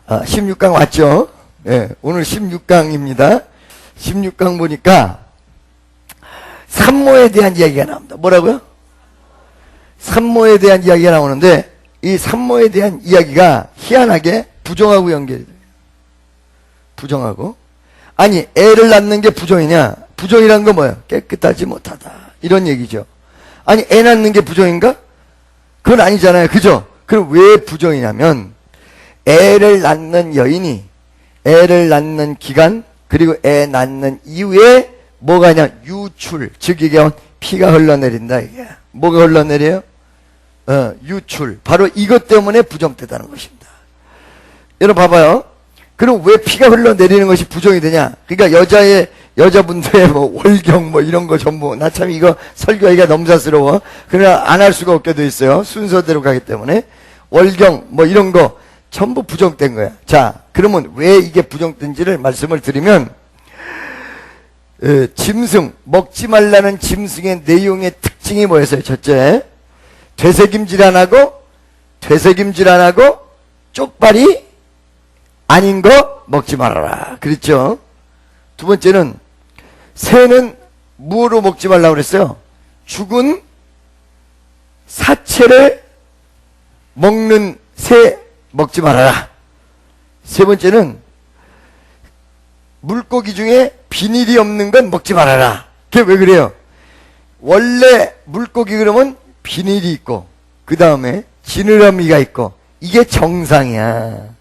16강 왔죠? 예, 오늘 16강입니다. 16강 보니까 산모에 대한 이야기가 나옵니다. 뭐라고요? 산모에 대한 이야기가 나오는데 이 산모에 대한 이야기가 희한하게 부정하고 연결이 돼요. 부정하고. 아니, 애를 낳는 게 부정이냐? 부정이란 건 뭐예요? 깨끗하지 못하다. 이런 얘기죠. 아니, 애 낳는 게 부정인가? 그건 아니잖아요. 그죠? 그럼 왜 부정이냐면 애를 낳는 여인이 애를 낳는 기간 그리고 애 낳는 이후에 뭐가 냐 유출, 즉 이게 피가 흘러내린다. 이게 뭐가 흘러내려요? 유출. 바로 이것 때문에 부정되다는 것입니다. 여러분 봐봐요. 그럼 왜 피가 흘러내리는 것이 부정이 되냐? 그러니까 여자분들의 뭐 월경 뭐 이런 거 전부 나 참 이거 설교하기가 넘사스러워. 그러나 안 할 수가 없게 돼 있어요. 순서대로 가기 때문에 월경 뭐 이런 거 전부 부정된 거야. 자, 그러면 왜 이게 부정된지를 말씀을 드리면 짐승, 먹지 말라는 짐승의 내용의 특징이 뭐였어요? 첫째, 되새김질 안 하고 쪽발이 아닌 거 먹지 말아라. 그랬죠? 두 번째는 새는 무엇으로 먹지 말라고 그랬어요? 죽은 사체를 먹는 새 먹지 말아라. 세 번째는 물고기 중에 비닐이 없는 건 먹지 말아라. 그게 왜 그래요? 원래 물고기 그러면 비닐이 있고 그 다음에 지느러미가 있고 이게 정상이야.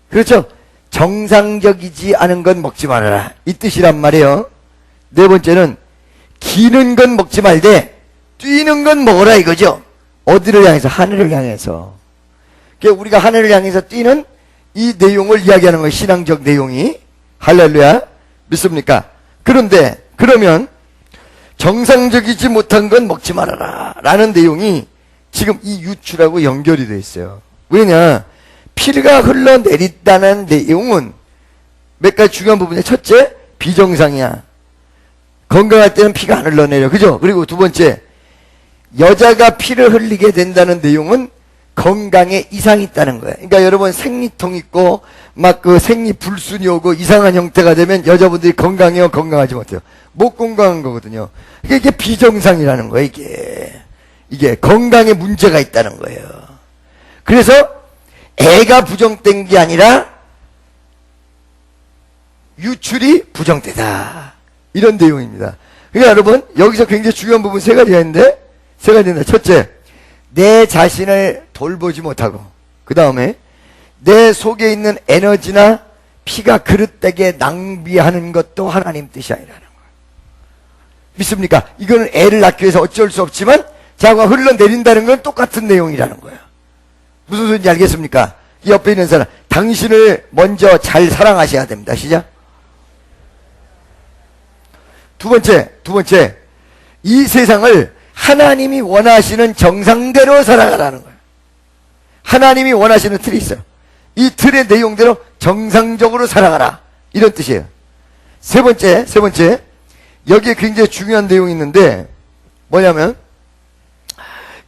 그렇죠? 정상적이지 않은 건 먹지 말아라. 이 뜻이란 말이에요. 네 번째는 기는 건 먹지 말되 뛰는 건 먹어라 이거죠. 어디를 향해서? 하늘을 향해서. 그러니까 우리가 하늘을 향해서 뛰는 이 내용을 이야기하는 거예요. 신앙적 내용이. 할렐루야. 믿습니까? 그런데 그러면 정상적이지 못한 건 먹지 말아라 라는 내용이 지금 이 유출하고 연결이 되어 있어요. 왜냐? 피가 흘러내린다는 내용은 몇 가지 중요한 부분이에요. 첫째, 비정상이야. 건강할 때는 피가 안 흘러내려. 그죠? 그리고 두 번째, 여자가 피를 흘리게 된다는 내용은 건강에 이상이 있다는 거예요. 그러니까 여러분 생리통 있고 막 그 생리불순이 오고 이상한 형태가 되면 여자분들이 건강해요? 건강하지 못해요? 못 건강한 거거든요. 그러니까 이게 비정상이라는 거예요. 이게 건강에 문제가 있다는 거예요. 그래서 애가 부정된 게 아니라 유출이 부정되다. 이런 내용입니다. 그러니까 여러분 여기서 굉장히 중요한 부분 세 가지가 있는데 첫째, 내 자신을 돌보지 못하고 그 다음에 내 속에 있는 에너지나 피가 그릇되게 낭비하는 것도 하나님 뜻이 아니라는 거예요. 믿습니까? 이거는 애를 낳기 위해서 어쩔 수 없지만 자가 흘러내린다는 건 똑같은 내용이라는 거예요. 무슨 소리인지 알겠습니까? 이 옆에 있는 사람, 당신을 먼저 잘 사랑하셔야 됩니다. 시작. 두 번째, 이 세상을 하나님이 원하시는 정상대로 살아가라는 거예요. 하나님이 원하시는 틀이 있어요. 이 틀의 내용대로 정상적으로 살아가라. 이런 뜻이에요. 세 번째, 여기에 굉장히 중요한 내용이 있는데 뭐냐면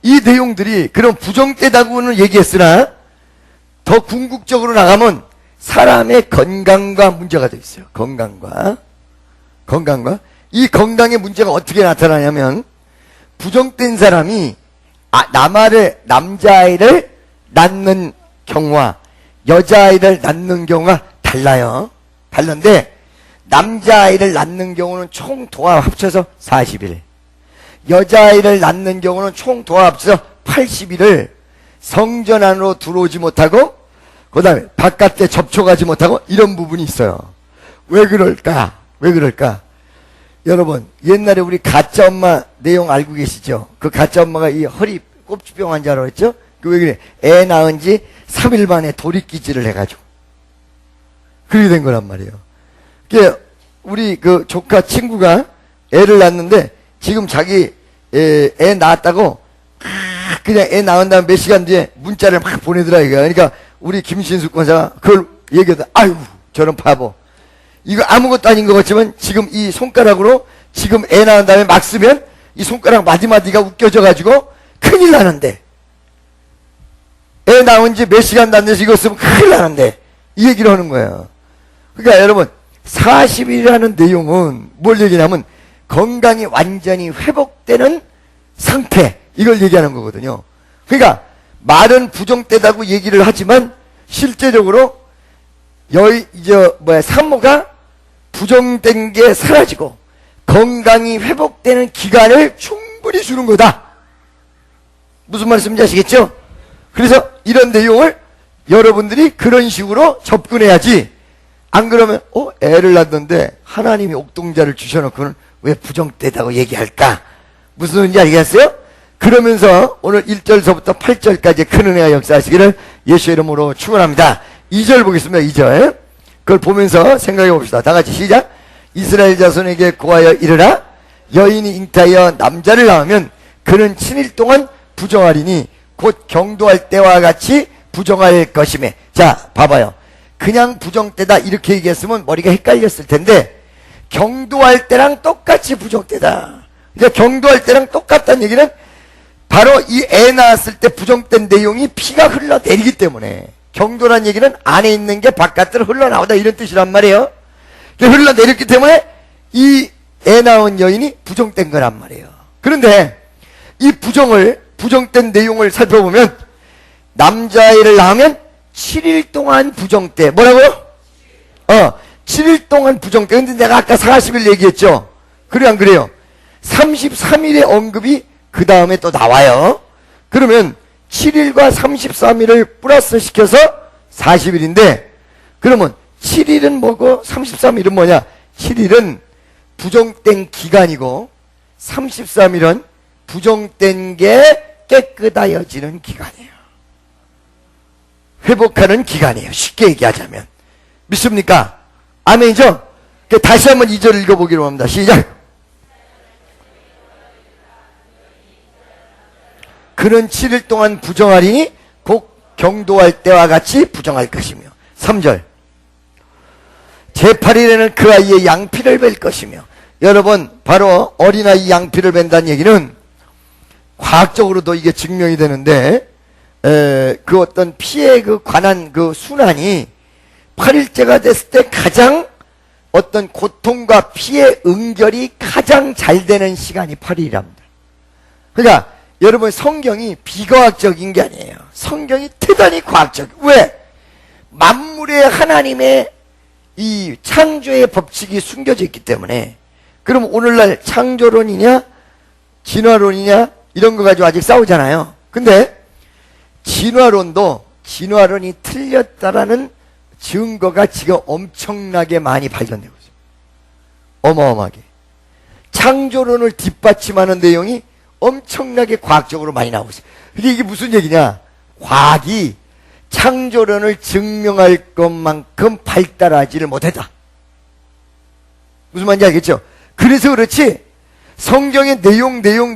이 내용들이 그런 부정되다고는 얘기했으나 더 궁극적으로 나가면 사람의 건강과 문제가 되어 있어요. 건강과. 이 건강의 문제가 어떻게 나타나냐면 부정된 사람이 남자아이를 낳는 경우와 여자아이를 낳는 경우가 달라요. 다른데 남자아이를 낳는 경우는 총 도합 합쳐서 40일, 여자아이를 낳는 경우는 총 도합 합쳐서 80일을 성전 안으로 들어오지 못하고 그 다음에 바깥에 접촉하지 못하고 이런 부분이 있어요. 왜 그럴까? 여러분 옛날에 우리 가짜 엄마 내용 알고 계시죠? 그 가짜 엄마가 이 허리 꼽주병 환자라고 했죠? 그 왜 그래? 애 낳은 지 3일 만에 돌이키질을 해가지고 그렇게 된 거란 말이에요. 그게 우리 그 조카 친구가 애를 낳았는데 지금 자기 애 낳았다고 그냥 애 낳은 다음 몇 시간 뒤에 문자를 막 보내더라 이거. 그러니까 우리 김신수 권사가 그걸 얘기하다 아유 저런 바보, 이거 아무것도 아닌 것 같지만 지금 이 손가락으로 지금 애 낳은 다음에 막 쓰면 이 손가락 마디마디가 웃겨져 가지고 큰일 나는데 애 낳은 지 몇 시간도 안 돼서 이거 쓰면 큰일 나는데 이 얘기를 하는 거예요. 그러니까 여러분 40일이라는 내용은 뭘 얘기냐면 건강이 완전히 회복되는 상태, 이걸 얘기하는 거거든요. 그러니까 말은 부정되다고 얘기를 하지만 실제적으로 산모가 부정된 게 사라지고 건강이 회복되는 기간을 충분히 주는 거다. 무슨 말씀인지 아시겠죠? 그래서 이런 내용을 여러분들이 그런 식으로 접근해야지, 안 그러면 애를 낳았는데 하나님이 옥동자를 주셔놓고는 왜 부정되다고 얘기할까? 무슨 소리인지 알겠어요? 그러면서 오늘 1절서부터 8절까지 큰 은혜가 역사하시기를 예수의 이름으로 축원합니다. 2절 보겠습니다. 2절. 그걸 보면서 생각해 봅시다. 다 같이 시작. 이스라엘 자손에게 고하여 이르라. 여인이 잉타하여 남자를 낳으면 그는 7일 동안 부정하리니 곧 경도할 때와 같이 부정할 것이며. 자, 봐봐요. 그냥 부정때다 이렇게 얘기했으면 머리가 헷갈렸을 텐데 경도할 때랑 똑같이 부정때다. 그러니까 경도할 때랑 똑같다는 얘기는 바로 이 애 낳았을 때 부정된 내용이 피가 흘러내리기 때문에, 경도란 얘기는 안에 있는 게 바깥으로 흘러나오다 이런 뜻이란 말이에요. 흘러내렸기 때문에 이 애 낳은 여인이 부정된 거란 말이에요. 그런데 이 부정된 내용을 살펴보면 남자아이를 낳으면 7일 동안 부정때. 뭐라고요? 7일 동안 부정때. 근데 내가 아까 40일 얘기했죠? 그래 안 그래요? 33일의 언급이 그 다음에 또 나와요. 그러면 7일과 33일을 플러스 시켜서 40일인데, 그러면 7일은 뭐고 33일은 뭐냐? 7일은 부정된 기간이고 33일은 부정된 게 깨끗하여지는 기간이에요. 회복하는 기간이에요. 쉽게 얘기하자면. 믿습니까? 아멘이죠? 다시 한번 2절 읽어보기로 합니다. 시작. 그는 7일 동안 부정하리니 곧 경도할 때와 같이 부정할 것이며. 3절. 제8일에는 그 아이의 양피를 뵐 것이며. 여러분, 바로 어린아이 양피를 뵌다는 얘기는 과학적으로도 이게 증명이 되는데, 그 어떤 피에 관한 그 순환이 8일째가 됐을 때 가장 어떤 고통과 피의 응결이 가장 잘 되는 시간이 8일이랍니다. 그러니까 여러분, 성경이 비과학적인 게 아니에요. 성경이 대단히 과학적. 왜? 만물의 하나님의 이 창조의 법칙이 숨겨져 있기 때문에. 그럼 오늘날 창조론이냐 진화론이냐 이런 거 가지고 아직 싸우잖아요. 근데 진화론이 틀렸다라는 증거가 지금 엄청나게 많이 발견되고 있어요. 어마어마하게. 창조론을 뒷받침하는 내용이 엄청나게 과학적으로 많이 나오고 있어요. 근데 이게 무슨 얘기냐? 과학이 창조론을 증명할 것만큼 발달하지를 못했다. 무슨 말인지 알겠죠? 그래서 그렇지 성경의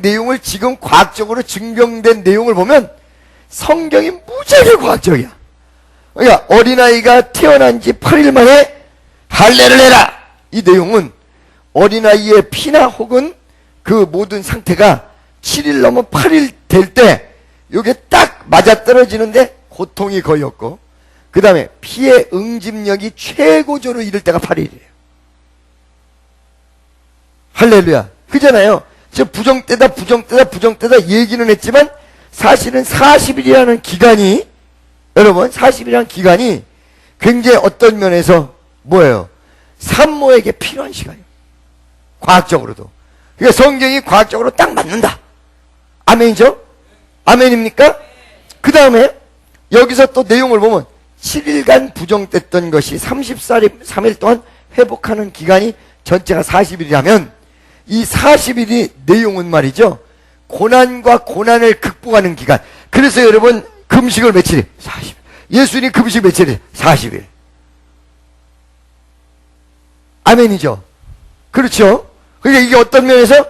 내용을 지금 과학적으로 증명된 내용을 보면 성경이 무지하게 과학적이야. 그러니까 어린아이가 태어난 지 8일 만에 할례를 해라. 이 내용은 어린아이의 피나 혹은 그 모든 상태가 7일 넘어 8일 될 때 이게 딱 맞아떨어지는데 고통이 거의 없고, 그 다음에 피의 응집력이 최고조로 이를 때가 8일이에요. 할렐루야. 그잖아요. 저 부정때다 얘기는 했지만 사실은 40일이라는 기간이, 여러분 40일이라는 기간이 굉장히 어떤 면에서 뭐예요? 산모에게 필요한 시간이에요. 과학적으로도. 그러니까 성경이 과학적으로 딱 맞는다. 아멘이죠? 아멘입니까? 그 다음에 여기서 또 내용을 보면 7일간 부정됐던 것이 33일 동안 회복하는 기간이 전체가 40일이라면 이 40일이 내용은 말이죠. 고난과 고난을 극복하는 기간. 그래서 여러분 금식을 며칠? 40일. 예수님 금식 며칠이에요? 40일. 아멘이죠? 그렇죠? 그러니까 이게 어떤 면에서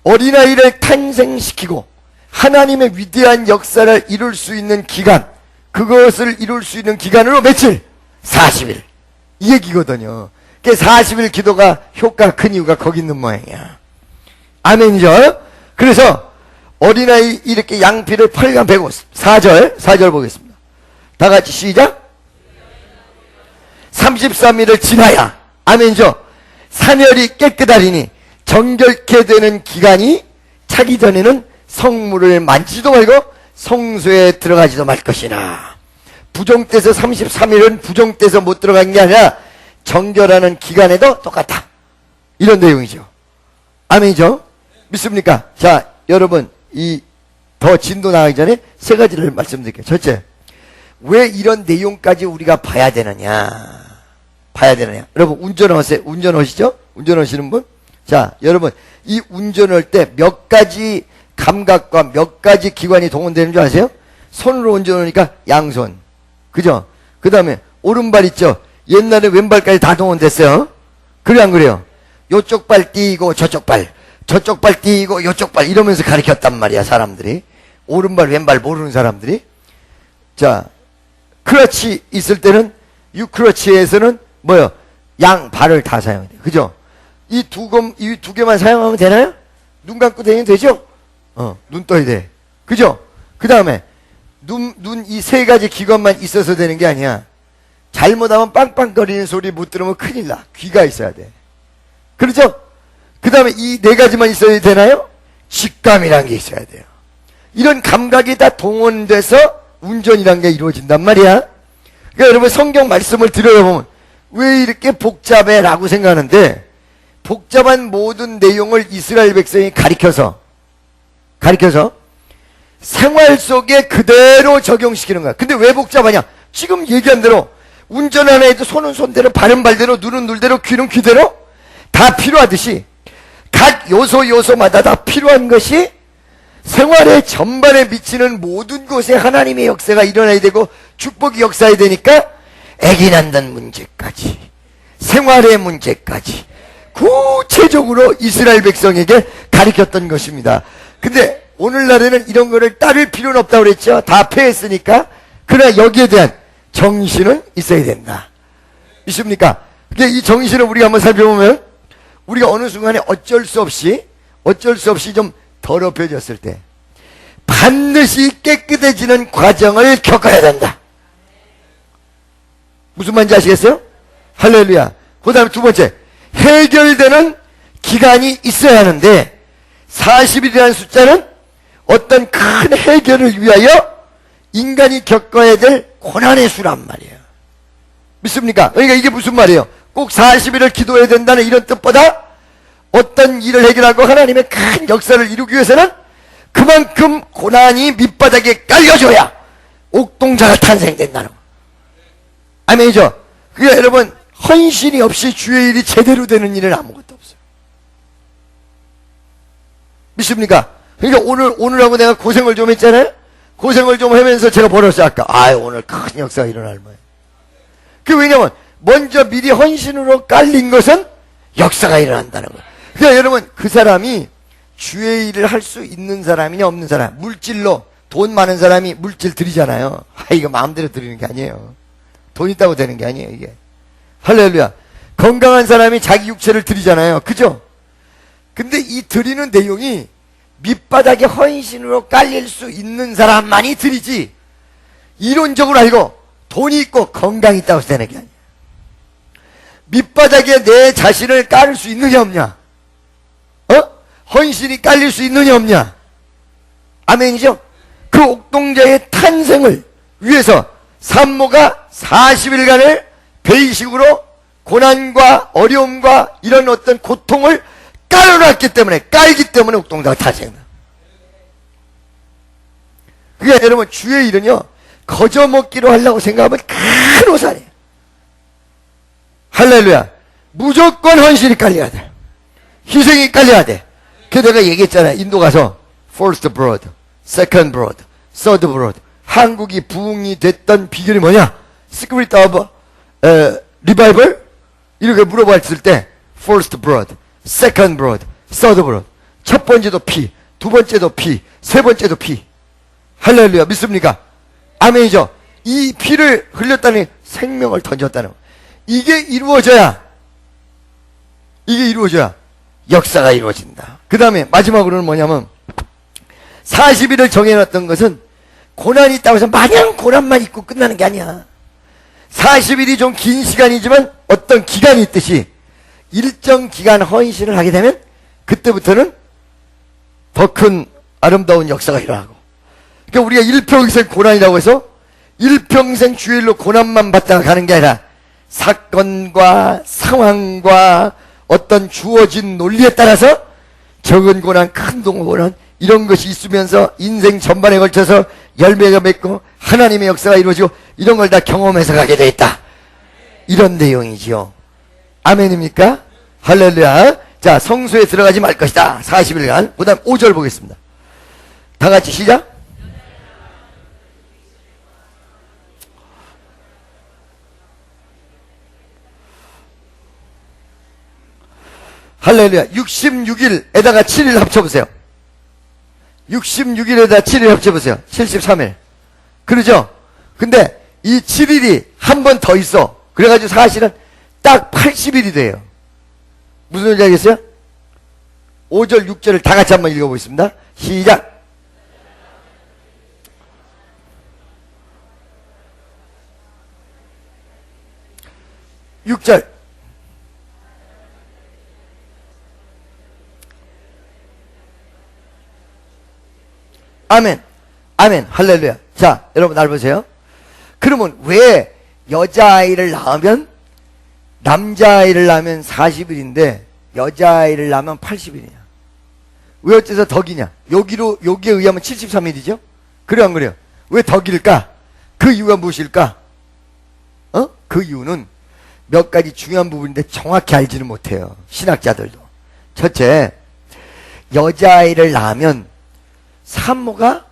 어린아이를 탄생시키고 하나님의 위대한 역사를 이룰 수 있는 기간, 그것을 이룰 수 있는 기간으로 며칠? 40일. 이 얘기거든요. 40일 기도가 효과가 큰 이유가 거기 있는 모양이야. 아멘이죠? 그래서 어린아이 이렇게 양피를 8간 베고 4절 보겠습니다. 다 같이 시작. 33일을 지나야 아멘이죠. 사멸이 깨끗하리니 정결케 되는 기간이 차기 전에는 성물을 만지도 말고 성소에 들어가지도 말 것이나. 부정돼서 33일은 부정돼서 못 들어간 게 아니라 정결하는 기간에도 똑같다. 이런 내용이죠. 아멘이죠. 믿습니까? 자, 여러분, 더 진도 나가기 전에 세 가지를 말씀드릴게요. 첫째, 왜 이런 내용까지 우리가 봐야 되느냐? 여러분, 운전하시죠? 운전하시는 분? 자, 여러분, 이 운전할 때 몇 가지 감각과 몇 가지 기관이 동원되는 줄 아세요? 손으로 운전하니까 양손. 그죠? 그 다음에 오른발 있죠? 옛날에 왼발까지 다 동원됐어요. 그래, 안 그래요? 요쪽 발 띄고 저쪽 발 띄고 요쪽 발 이러면서 가르쳤단 말이야, 사람들이. 오른발 왼발 모르는 사람들이. 자, 크러치 있을 때는 유크러치에서는 뭐요? 양 발을 다 사용해야 돼요. 그죠? 이 두 개만 사용하면 되나요? 눈 감고 다니면 되죠? 눈 떠야 돼. 그죠? 그 다음에 눈 이 세 가지 기관만 있어서 되는 게 아니야. 잘못하면 빵빵거리는 소리 못 들으면 큰일 나. 귀가 있어야 돼. 그렇죠? 그 다음에 이 네 가지만 있어야 되나요? 직감이란 게 있어야 돼요. 이런 감각이 다 동원돼서 운전이란 게 이루어진단 말이야. 그러니까 여러분 성경 말씀을 들여다보면 왜 이렇게 복잡해? 라고 생각하는데 복잡한 모든 내용을 이스라엘 백성이 가리켜서 생활 속에 그대로 적용시키는 거야. 근데 왜 복잡하냐? 지금 얘기한 대로 운전하는 애도 손은 손대로 발은 발대로 눈은 눈대로 귀는 귀대로 다 필요하듯이 각 요소마다 다 필요한 것이 생활의 전반에 미치는 모든 곳에 하나님의 역사가 일어나야 되고 축복이 역사해야 되니까 애기 낳는 문제까지 생활의 문제까지 구체적으로 이스라엘 백성에게 가르쳤던 것입니다. 근데 오늘날에는 이런 거를 따를 필요는 없다고 그랬죠. 다 폐했으니까. 그러나 여기에 대한 정신은 있어야 된다. 있습니까? 근데 이 정신을 우리가 한번 살펴보면 우리가 어느 순간에 어쩔 수 없이 좀 더럽혀졌을 때 반드시 깨끗해지는 과정을 겪어야 된다. 무슨 말인지 아시겠어요? 할렐루야. 그 다음에 두 번째, 해결되는 기간이 있어야 하는데 40일이라는 숫자는 어떤 큰 해결을 위하여 인간이 겪어야 될 고난의 수란 말이에요. 믿습니까? 그러니까 이게 무슨 말이에요? 꼭 40일을 기도해야 된다는 이런 뜻보다 어떤 일을 해결하고 하나님의 큰 역사를 이루기 위해서는 그만큼 고난이 밑바닥에 깔려줘야 옥동자가 탄생된다는 거. 아멘이죠? 그러니까 여러분 헌신이 없이 주의 일이 제대로 되는 일은 아무것도 없어요. 믿습니까? 그러니까 오늘하고 내가 고생을 좀 했잖아요? 고생을 좀 하면서 제가 벌었어요, 아까. 오늘 큰 역사가 일어날 거예요. 왜냐면, 먼저 미리 헌신으로 깔린 것은 역사가 일어난다는 거예요. 그러니까 여러분, 그 사람이 주의 일을 할 수 있는 사람이냐, 없는 사람. 물질로, 돈 많은 사람이 물질 드리잖아요. 이거 마음대로 드리는 게 아니에요. 돈 있다고 되는 게 아니에요, 이게. 할렐루야. 건강한 사람이 자기 육체를 드리잖아요. 그죠? 근데 이 드리는 내용이 밑바닥에 헌신으로 깔릴 수 있는 사람만이 드리지 이론적으로 알고 돈이 있고 건강이 있다고 해서 되는 게 아니야. 밑바닥에 내 자신을 깔을 수 있느냐 없냐? 헌신이 깔릴 수 있느냐 없냐? 아멘이죠? 그 옥동자의 탄생을 위해서 산모가 40일간을 베이식으로 고난과 어려움과 이런 어떤 고통을 깔기 때문에 옥동자가 탄생한다. 그러니까 여러분 주의 일은요 거저먹기로 하려고 생각하면 큰 오산이에요. 할렐루야. 무조건 헌신이 깔려야 돼. 희생이 깔려야 돼. 그래서 내가 얘기했잖아요. 인도 가서 first blood, second blood, third blood. 한국이 부흥이 됐던 비결이 뭐냐? Spirit of revival? 이렇게 물어봤을 때 first blood, second blood, third blood. 첫 번째도 피, 두 번째도 피, 세 번째도 피. 할렐루야. 믿습니까? 아멘이죠. 이 피를 흘렸다니 생명을 던졌다는 거. 이게 이루어져야 역사가 이루어진다. 그 다음에 마지막으로는 뭐냐면 40일을 정해놨던 것은 고난이 있다고 해서 마냥 고난만 있고 끝나는 게 아니야. 40일이 좀 긴 시간이지만 어떤 기간이 있듯이 일정 기간 헌신을 하게 되면 그때부터는 더 큰 아름다운 역사가 일어나고, 그러니까 우리가 일평생 고난이라고 해서 일평생 주일로 고난만 받다가 가는 게 아니라 사건과 상황과 어떤 주어진 논리에 따라서 적은 고난, 큰 고난, 이런 것이 있으면서 인생 전반에 걸쳐서 열매가 맺고 하나님의 역사가 이루어지고 이런 걸 다 경험해서 가게 돼 있다. 이런 내용이지요. 아멘입니까? 할렐루야. 자, 성소에 들어가지 말 것이다. 40일간. 그 다음 5절 보겠습니다. 다 같이 시작. 할렐루야. 66일에다가 7일 합쳐보세요. 66일에다가 7일 합쳐보세요. 73일. 그러죠? 근데 이 7일이 한 번 더 있어. 그래가지고 사실은 딱 80일이 돼요. 무슨 소리인지 알겠어요? 5절, 6절을 다 같이 한번 읽어보겠습니다. 시작. 육 절. 아멘. 아멘. 할렐루야. 자, 여러분 날 보세요. 그러면 왜 여자아이를 낳으면, 남자아이를 낳으면 40일인데 여자아이를 낳으면 80일이냐? 왜 어째서 덕이냐? 여기에 의하면 73일이죠? 그래요, 안 그래요? 왜 덕일까? 그 이유가 무엇일까? 그 이유는 몇 가지 중요한 부분인데 정확히 알지는 못해요. 신학자들도. 첫째, 여자아이를 낳으면 산모가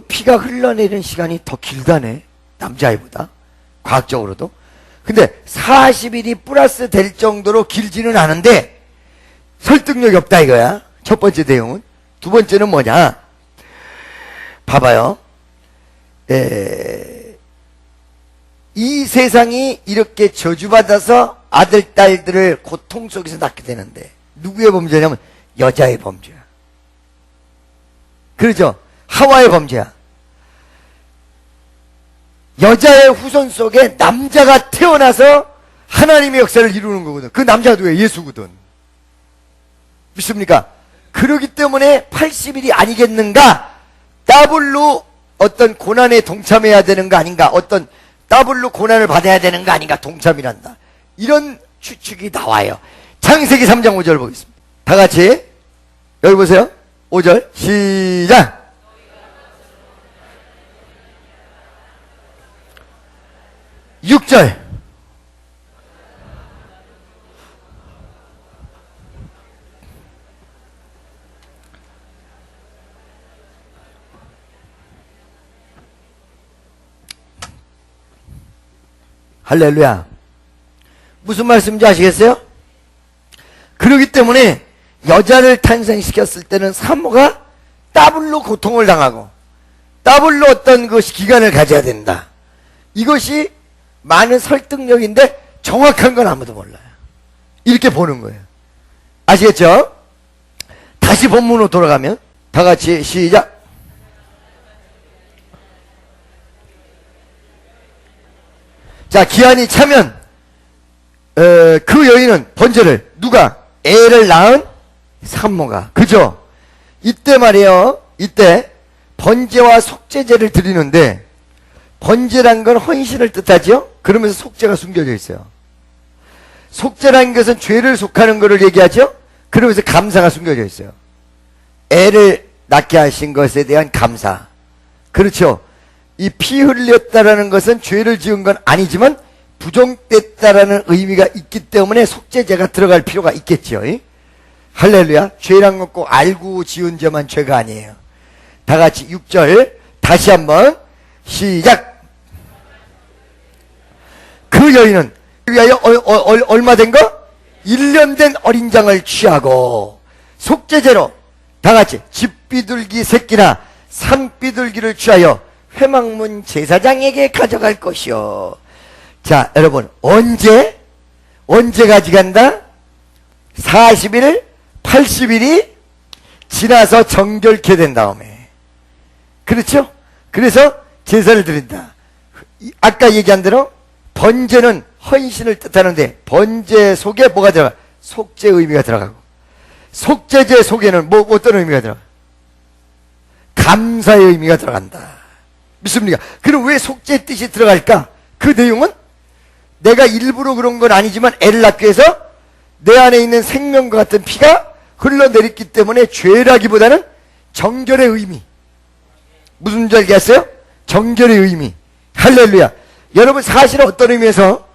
피가 흘러내리는 시간이 더 길다네. 남자아이보다. 과학적으로도. 근데 40일이 플러스 될 정도로 길지는 않은데 설득력이 없다 이거야. 첫 번째 내용은. 두 번째는 뭐냐? 봐봐요. 이 세상이 이렇게 저주받아서 아들, 딸들을 고통 속에서 낳게 되는데 누구의 범죄냐면 여자의 범죄야. 그렇죠? 하와의 범죄야. 여자의 후손 속에 남자가 태어나서 하나님의 역사를 이루는 거거든. 그 남자가 누구야? 예수거든. 믿습니까? 그러기 때문에 80일이 아니겠는가? 더블로 어떤 고난에 동참해야 되는 거 아닌가? 어떤 더블로 고난을 받아야 되는 거 아닌가? 동참이란다. 이런 추측이 나와요. 창세기 3장 5절 보겠습니다. 다 같이 여기 보세요. 5절 시작. 육 절 할렐루야. 무슨 말씀인지 아시겠어요? 그러기 때문에 여자를 탄생시켰을 때는 산모가 더블로 고통을 당하고 더블로 어떤 것이 기간을 가져야 된다. 이것이 많은 설득력인데 정확한 건 아무도 몰라요. 이렇게 보는 거예요. 아시겠죠? 다시 본문으로 돌아가면 다 같이 시작. 자, 기한이 차면 그 여인은 번제를, 누가? 애를 낳은 산모가. 그죠? 이때 말이에요. 이때 번제와 속죄제를 드리는데 번제란 건 헌신을 뜻하죠? 그러면서 속죄가 숨겨져 있어요. 속죄라는 것은 죄를 속하는 것을 얘기하죠? 그러면서 감사가 숨겨져 있어요. 애를 낳게 하신 것에 대한 감사. 그렇죠? 이 피 흘렸다라는 것은 죄를 지은 건 아니지만 부정됐다라는 의미가 있기 때문에 속죄제가 들어갈 필요가 있겠죠. 할렐루야. 죄란 건 꼭 알고 지은 죄만 죄가 아니에요. 다 같이 6절 다시 한번 시작. 그 여인은 위하여 얼마 된 거? 1년 된 어린 장을 취하고 속죄제로 다 같이 집비둘기 새끼나 산비둘기를 취하여 회막문 제사장에게 가져갈 것이요. 자, 여러분 언제 가져간다? 40일, 80일이 지나서 정결케 된 다음에. 그렇죠? 그래서 제사를 드린다. 아까 얘기한 대로 번제는 헌신을 뜻하는데 번제 속에 뭐가 들어가? 속죄 의미가 들어가고, 속죄제 속에는 뭐 어떤 의미가 들어가? 감사의 의미가 들어간다. 믿습니까? 그럼 왜 속죄 뜻이 들어갈까? 그 내용은 내가 일부러 그런 건 아니지만 애를 낳기 위해서 내 안에 있는 생명과 같은 피가 흘러내렸기 때문에 죄라기보다는 정결의 의미. 무슨 줄 알겠어요? 정결의 의미. 할렐루야. 여러분, 사실은 어떤 의미에서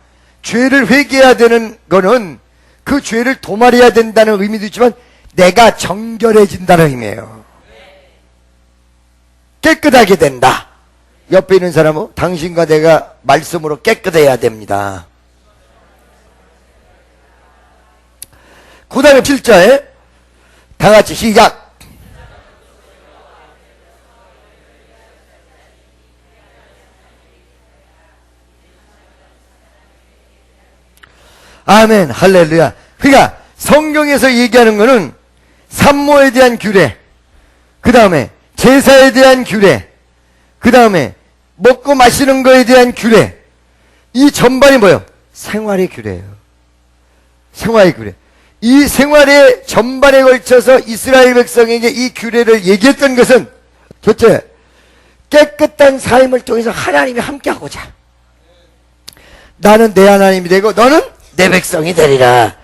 죄를 회개해야 되는 거는 그 죄를 도말해야 된다는 의미도 있지만 내가 정결해진다는 의미예요. 깨끗하게 된다. 옆에 있는 사람은 당신과 내가 말씀으로 깨끗해야 됩니다. 그 다음에 7절에 다 같이 시작. 아멘, 할렐루야. 그러니까 성경에서 얘기하는 거는 산모에 대한 규례, 그 다음에 제사에 대한 규례, 그 다음에 먹고 마시는 거에 대한 규례, 이 전반이 뭐예요? 생활의 규례예요. 생활의 규례. 이 생활의 전반에 걸쳐서 이스라엘 백성에게 이 규례를 얘기했던 것은 첫째, 깨끗한 삶을 통해서 하나님이 함께하고자, 나는 내 하나님이 되고 너는 내 백성이 되리라.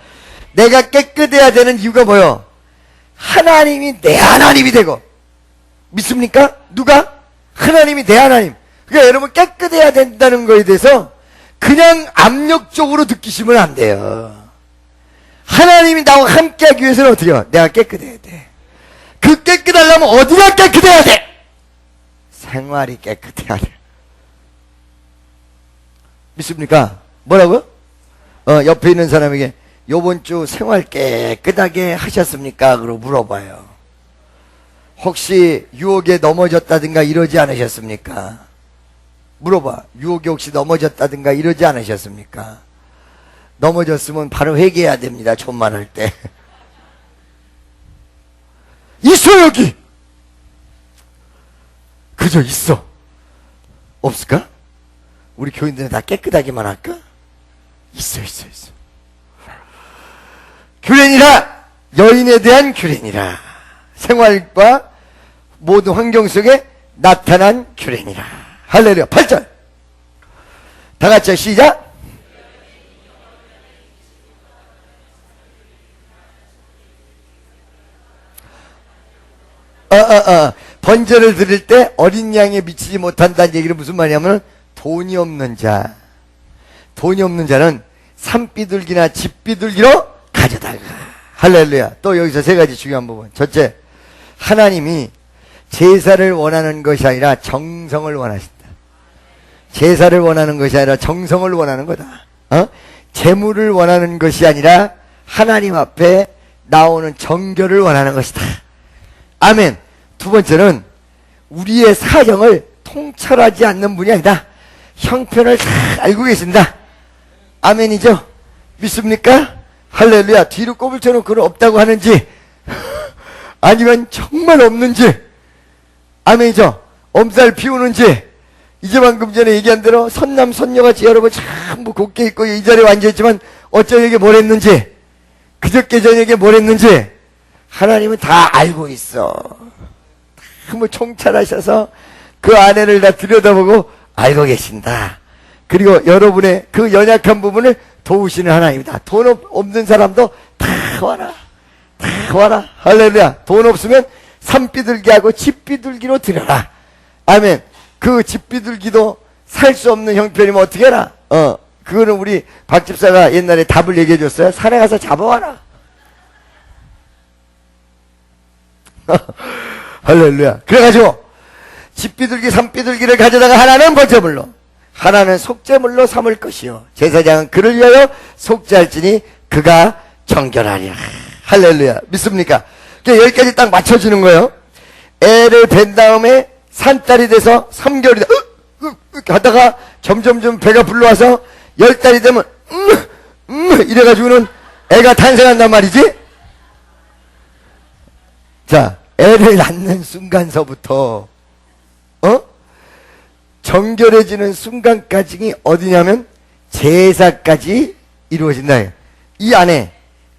내가 깨끗해야 되는 이유가 뭐예요? 하나님이 내 하나님이 되고. 믿습니까? 누가? 하나님이 내 하나님. 그러니까 여러분, 깨끗해야 된다는 거에 대해서 그냥 압력적으로 느끼시면 안 돼요. 하나님이 나와 함께하기 위해서는 어떻게 해요? 내가 깨끗해야 돼. 그 깨끗하려면 어디가 깨끗해야 돼? 생활이 깨끗해야 돼. 믿습니까? 뭐라고요? 옆에 있는 사람에게 요번 주 생활 깨끗하게 하셨습니까? 그러고 물어봐요. 혹시 유혹에 넘어졌다든가 이러지 않으셨습니까? 물어봐. 유혹에 혹시 넘어졌다든가 이러지 않으셨습니까? 넘어졌으면 바로 회개해야 됩니다. 존만할 때. 있어, 여기! 그저 있어. 없을까? 우리 교인들은 다 깨끗하게만 할까? 있어. 규례니라. 여인에 대한 규례니라. 생활과 모든 환경 속에 나타난 규례니라. 할렐루야. 8절. 다 같이 시작. 번제를 드릴 때 어린 양에 미치지 못한다는 얘기는 무슨 말이냐면 돈이 없는 자는 산비둘기나 집비둘기로 가져다가. 할렐루야. 또 여기서 세 가지 중요한 부분. 첫째, 하나님이 제사를 원하는 것이 아니라 정성을 원하신다. 제사를 원하는 것이 아니라 정성을 원하는 거다. 재물을 원하는 것이 아니라 하나님 앞에 나오는 정결을 원하는 것이다. 아멘. 두 번째는 우리의 사정을 통찰하지 않는 분이 아니다. 형편을 잘 알고 계신다. 아멘이죠? 믿습니까? 할렐루야. 뒤로 꼽을 쳐놓고 그건 없다고 하는지 아니면 정말 없는지. 아멘이죠? 엄살 피우는지. 이제 방금 전에 얘기한 대로 선남 선녀같이 여러분 전부 곱게 있고 이 자리에 앉아있지만 어쩌에게 뭘 했는지, 그저께 저녁에 뭘 했는지 하나님은 다 알고 있어. 뭐 총찰하셔서 그 아내를 다 들여다보고 알고 계신다. 그리고 여러분의 그 연약한 부분을 도우시는 하나님이다. 돈 없는 사람도 다 와라. 할렐루야. 돈 없으면 산비둘기하고 집비둘기로 드려라. 아멘. 그 집비둘기도 살 수 없는 형편이면 어떻게 해라? 그거는 우리 박 집사가 옛날에 답을 얘기해 줬어요. 산에 가서 잡아와라. 할렐루야. 그래가지고 집비둘기 산비둘기를 가져다가 하나는 번제물로, 하나는 속죄물로 삼을 것이요 제사장은 그를 위하여 속죄할지니 그가 정결하리라. 할렐루야. 믿습니까? 그러니까 여기까지 딱 맞춰주는 거예요. 애를 뵌 다음에 산딸이 돼서 3개월이 하다가 점점점 배가 불러와서 10달이 되면 이래가지고는 애가 탄생한단 말이지. 자, 애를 낳는 순간서부터 정결해지는 순간까지 어디냐면 제사까지 이루어진다. 이 안에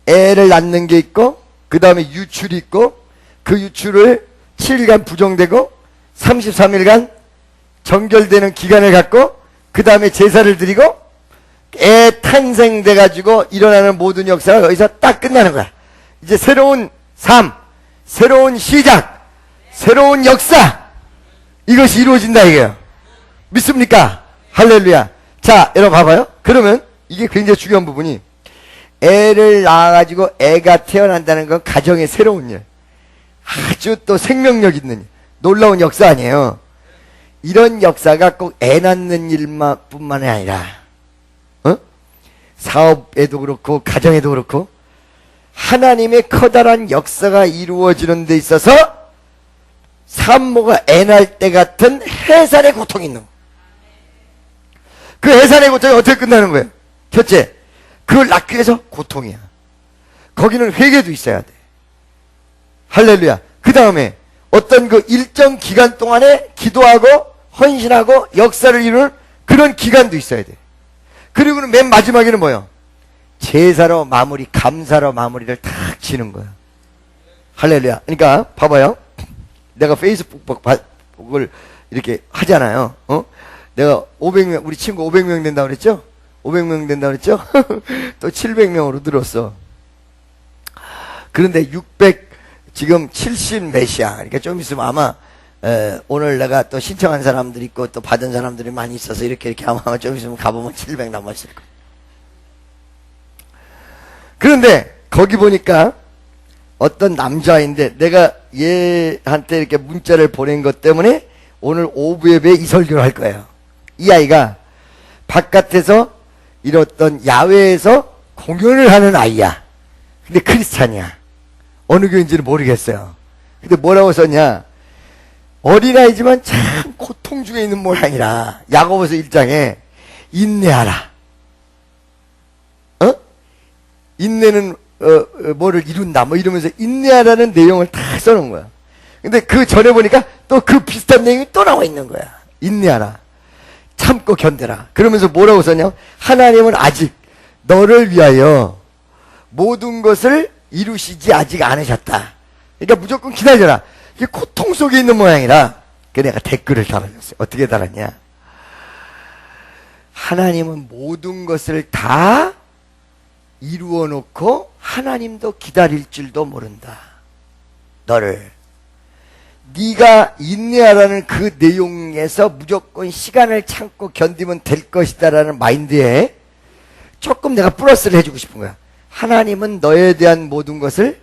애를 낳는 게 있고, 그 다음에 유출이 있고, 그 유출을 7일간 부정되고 33일간 정결되는 기간을 갖고, 그 다음에 제사를 드리고, 애 탄생돼 가지고 일어나는 모든 역사가 여기서 딱 끝나는 거야. 이제 새로운 삶, 새로운 시작, 새로운 역사, 이것이 이루어진다 이거예요. 믿습니까? 할렐루야. 자, 여러분 봐봐요. 그러면 이게 굉장히 중요한 부분이, 애를 낳아가지고 애가 태어난다는 건 가정의 새로운 일, 아주 또 생명력 있는 놀라운 역사 아니에요. 이런 역사가 꼭 애 낳는 일만 뿐만이 아니라 사업에도 그렇고 가정에도 그렇고 하나님의 커다란 역사가 이루어지는 데 있어서 산모가 애 낳을 때 같은 해산의 고통이 있는 거예요. 그 해산의 고통이 어떻게 끝나는 거예요? 첫째, 그걸 낳기 위해서 고통이야. 거기는 회개도 있어야 돼. 할렐루야. 그 다음에 어떤 그 일정 기간 동안에 기도하고 헌신하고 역사를 이루는 그런 기간도 있어야 돼. 그리고는 맨 마지막에는 뭐예요? 제사로 마무리, 감사로 마무리를 탁 지는 거야. 할렐루야. 그러니까 봐봐요. 내가 페이스북을 이렇게 하잖아요. 내가 500명, 우리 친구 500명 된다고 그랬죠? 500명 된다고 그랬죠? 또 700명으로 늘었어. 그런데 600, 지금 70 몇이야. 그러니까 좀 있으면 아마 오늘 내가 또 신청한 사람들이 있고 또 받은 사람들이 많이 있어서 이렇게 아마 좀 있으면 가보면 700 남았을 거야. 그런데 거기 보니까 어떤 남자인데 내가 얘한테 이렇게 문자를 보낸 것 때문에 오늘 오후 예배에 이 설교를 할 거예요. 이 아이가 바깥에서 이렇던 야외에서 공연을 하는 아이야. 근데 크리스찬이야. 어느 교회인지는 모르겠어요. 근데 뭐라고 썼냐? 어린아이지만 참 고통 중에 있는 모양이라. 야고보서 1장에 인내하라. 인내는 뭐를 이룬다 뭐 이러면서 인내하라는 내용을 다 써놓은 거야. 근데 그 전에 보니까 또 그 비슷한 내용이 또 나와 있는 거야. 인내하라. 참고 견뎌라. 그러면서 뭐라고 썼냐? 하나님은 아직 너를 위하여 모든 것을 이루시지 아직 않으셨다. 그러니까 무조건 기다려라. 이게 고통 속에 있는 모양이라. 그 내가 댓글을 달아줬어요. 어떻게 달았냐? 하나님은 모든 것을 다 이루어 놓고 하나님도 기다릴 줄도 모른다. 너를. 네가 인내하라는 그 내용에서 무조건 시간을 참고 견디면 될 것이다라는 마인드에 조금 내가 플러스를 해주고 싶은 거야. 하나님은 너에 대한 모든 것을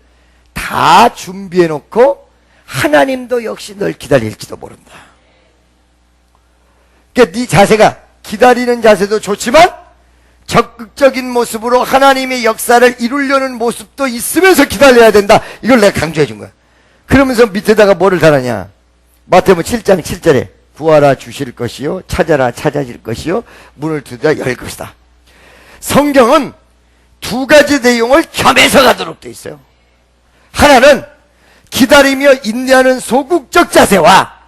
다 준비해 놓고 하나님도 역시 널 기다릴지도 모른다. 그러니까 네 자세가 기다리는 자세도 좋지만 적극적인 모습으로 하나님의 역사를 이루려는 모습도 있으면서 기다려야 된다. 이걸 내가 강조해 준 거야. 그러면서 밑에다가 뭐를 달았냐? 마태복음 7장 7절에 구하라 주실 것이요 찾아라 찾아질 것이요 문을 두드려 열 것이다. 성경은 두 가지 내용을 겸해서 가도록 돼 있어요. 하나는 기다리며 인내하는 소극적 자세와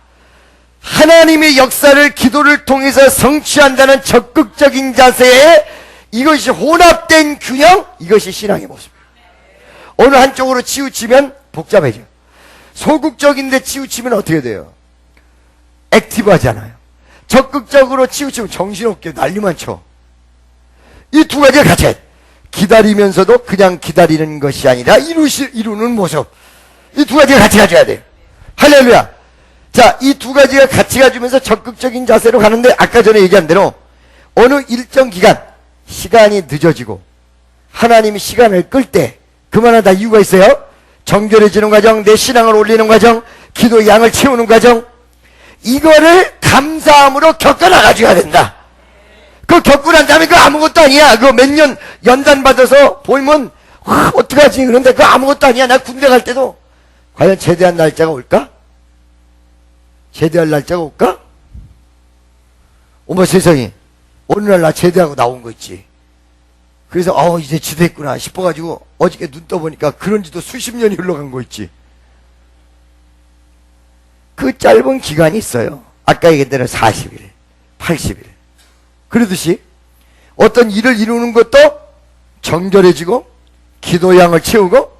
하나님의 역사를 기도를 통해서 성취한다는 적극적인 자세에 이것이 혼합된 균형, 이것이 신앙의 모습이에요. 어느 한쪽으로 치우치면 복잡해져요. 소극적인데 치우치면 어떻게 돼요? 액티브하잖아요. 적극적으로 치우치면 정신없게 난리만 쳐. 이 두 가지가 같이 해야 돼. 기다리면서도 그냥 기다리는 것이 아니라 이루는 모습. 이 두 가지가 같이 가져야 돼요. 할렐루야. 자, 이 두 가지가 같이 가주면서 적극적인 자세로 가는데 아까 전에 얘기한 대로 어느 일정 기간 시간이 늦어지고 하나님이 시간을 끌 때 그만하다 이유가 있어요. 정결해지는 과정, 내 신앙을 올리는 과정, 기도의 양을 채우는 과정, 이거를 감사함으로 겪어나가줘야 된다. 그거 겪고 난 다음에 그거 아무것도 아니야. 그거 몇 년 연단 받아서 보이면 어떡하지? 그런데 그거 아무것도 아니야. 나 군대 갈 때도 과연 제대한 날짜가 올까? 제대할 날짜가 올까? 어머 세상에, 어느 날 나 제대하고 나온 거 있지. 그래서 이제 지됐구나 싶어가지고 어저께 눈 떠보니까 그런 지도 수십 년이 흘러간 거 있지. 그 짧은 기간이 있어요. 아까 얘기했던 40일, 80일. 그러듯이 어떤 일을 이루는 것도 정결해지고 기도량을 채우고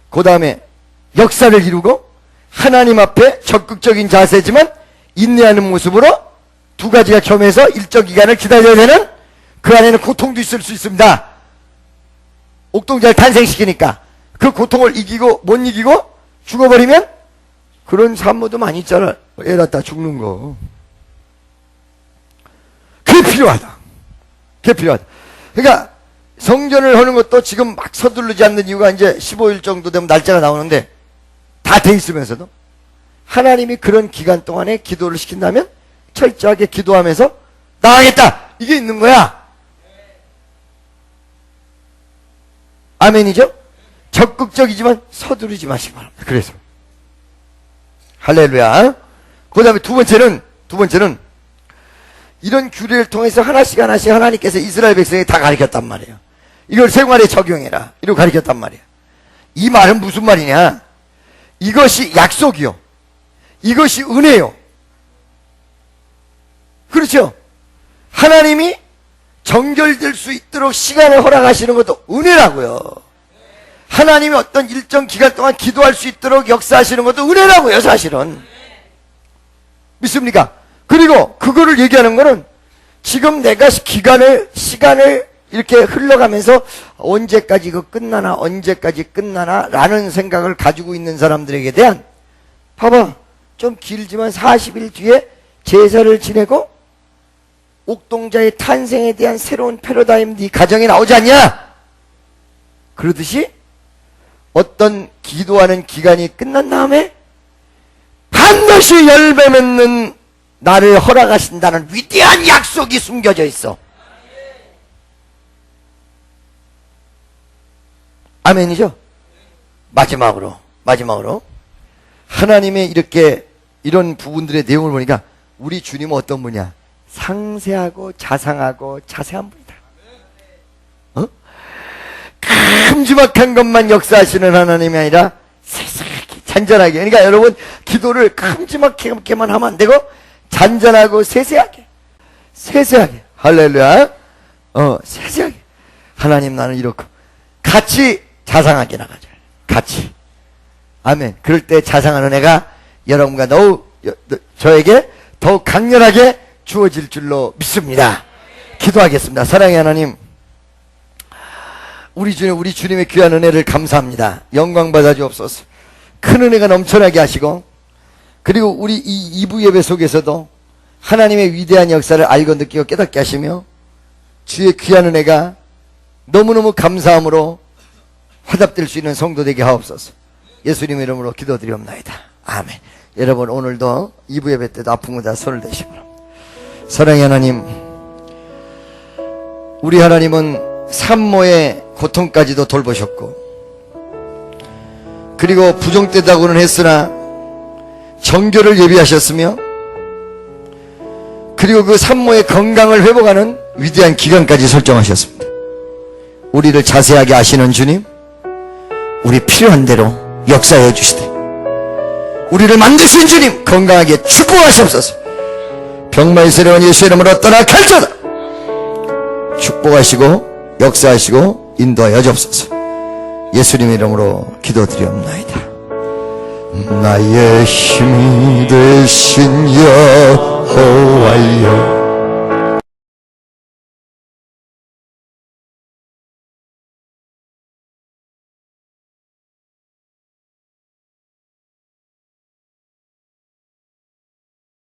그 다음에 역사를 이루고 하나님 앞에 적극적인 자세지만 인내하는 모습으로 두 가지가 겸해서 일정 기간을 기다려야 되는, 그 안에는 고통도 있을 수 있습니다. 옥동자를 탄생시키니까 그 고통을 이기고 못 이기고 죽어버리면 그런 산모도 많이 있잖아. 애 낳다 죽는 거. 그게 필요하다. 그게 필요하다. 그러니까 성전을 하는 것도 지금 막 서두르지 않는 이유가 이제 15일 정도 되면 날짜가 나오는데 다 돼 있으면서도 하나님이 그런 기간 동안에 기도를 시킨다면 철저하게 기도하면서 나가겠다, 이게 있는 거야. 아멘이죠? 적극적이지만 서두르지 마시기 바랍니다. 그래서 할렐루야. 그 다음에 두 번째는 이런 규례를 통해서 하나씩 하나님께서 이스라엘 백성에게 다 가르쳤단 말이에요. 이걸 생활에 적용해라, 이러고 가르쳤단 말이에요. 이 말은 무슨 말이냐? 이것이 약속이요, 이것이 은혜요. 그렇죠? 하나님이 정결될 수 있도록 시간을 허락하시는 것도 은혜라고요. 하나님이 어떤 일정 기간 동안 기도할 수 있도록 역사하시는 것도 은혜라고요, 사실은. 믿습니까? 그리고 그거를 얘기하는 거는 지금 내가 시간을 이렇게 흘러가면서 언제까지 이거 끝나나, 언제까지 끝나나 라는 생각을 가지고 있는 사람들에게 대한, 봐봐, 좀 길지만 40일 뒤에 제사를 지내고 옥동자의 탄생에 대한 새로운 패러다임 네 가정에 나오지 않냐? 그러듯이 어떤 기도하는 기간이 끝난 다음에 반드시 열매 맺는 나를 허락하신다는 위대한 약속이 숨겨져 있어. 아멘이죠? 마지막으로 하나님의 이런 부분들의 내용을 보니까 우리 주님은 어떤 분이야? 상세하고 자상하고 자세한 분이다. 큼지막한 것만 역사하시는 하나님이 아니라 세세하게 잔잔하게. 그러니까 여러분, 기도를 큼지막하게만 하면 안 되고 잔잔하고 세세하게 할렐루야. 세세하게, 하나님 나는 이렇고, 같이 자상하게 나가자. 같이. 아멘. 그럴 때 자상한 은혜가 여러분과 저에게 더욱 강렬하게 주어질 줄로 믿습니다. 기도하겠습니다. 사랑의 하나님, 우리 주님의 귀한 은혜를 감사합니다. 영광 받아 주옵소서. 큰 은혜가 넘쳐나게 하시고, 그리고 우리 이 2부 예배 속에서도 하나님의 위대한 역사를 알고 느끼고 깨닫게 하시며 주의 귀한 은혜가 너무너무 감사함으로 화답될 수 있는 성도 되게 하옵소서. 예수님의 이름으로 기도드리옵나이다. 아멘. 여러분, 오늘도 2부 예배 때도 아픈 거 다 손을 대시고, 사랑의 하나님, 우리 하나님은 산모의 고통까지도 돌보셨고, 그리고 부종되다고는 했으나 정결을 예비하셨으며, 그리고 그 산모의 건강을 회복하는 위대한 기간까지 설정하셨습니다. 우리를 자세하게 아시는 주님, 우리 필요한 대로 역사해 주시되 우리를 만드신 주님, 건강하게 축복하시옵소서. 병마의 세례원 예수의 이름으로 떠나갈지어다. 축복하시고 역사하시고 인도하여 주옵소서. 예수님의 이름으로 기도드리옵나이다. 나의 힘이 되신 여호와여,